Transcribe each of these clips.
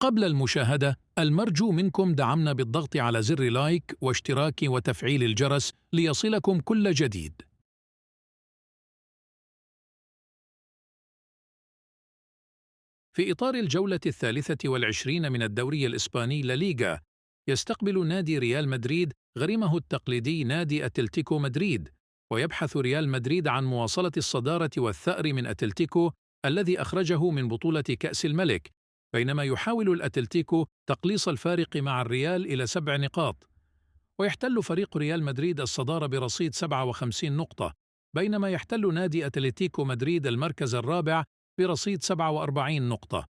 قبل المشاهدة، المرجو منكم دعمنا بالضغط على زر لايك واشتراك وتفعيل الجرس ليصلكم كل جديد. في إطار الجولة 23 من الدوري الإسباني لليغا، يستقبل نادي ريال مدريد غريمه التقليدي نادي أتلتيكو مدريد، ويبحث ريال مدريد عن مواصلة الصدارة والثأر من أتلتيكو الذي أخرجه من بطولة كأس الملك، بينما يحاول الأتلتيكو تقليص الفارق مع الريال إلى 7 نقاط. ويحتل فريق ريال مدريد الصدارة برصيد 57 نقطة، بينما يحتل نادي أتلتيكو مدريد المركز الرابع برصيد 47 نقطة.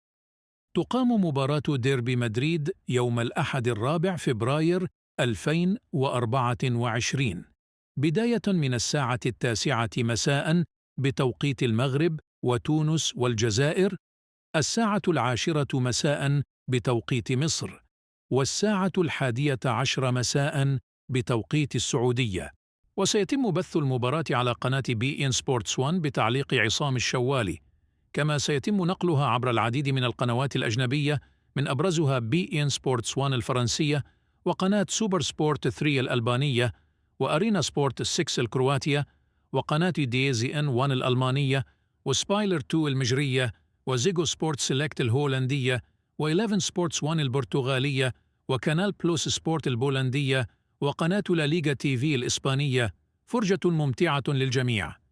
تقام مباراة ديربي مدريد يوم الأحد 4 فبراير 2024 بداية من الساعة 9 مساء بتوقيت المغرب وتونس والجزائر، الساعة 10 مساء بتوقيت مصر، والساعة 11 مساء بتوقيت السعودية. وسيتم بث المباراة على قناة بي إن سبورتس 1 بتعليق عصام الشوالي، كما سيتم نقلها عبر العديد من القنوات الأجنبية من أبرزها بي إن سبورتس 1 الفرنسية، وقناة سوبر سبورت 3 الألبانية، وأرينا سبورت 6 الكرواتية، وقناة ديزي إن 1 الألمانية، وسبايلر 2 المجرية، وزيجو سبورت سيلكت الهولندية، و11 سبورتس 1 البرتغالية، وكانال بلوس سبورت البولندية، وقناة لا ليغا تي في الإسبانية. فرجة ممتعة للجميع.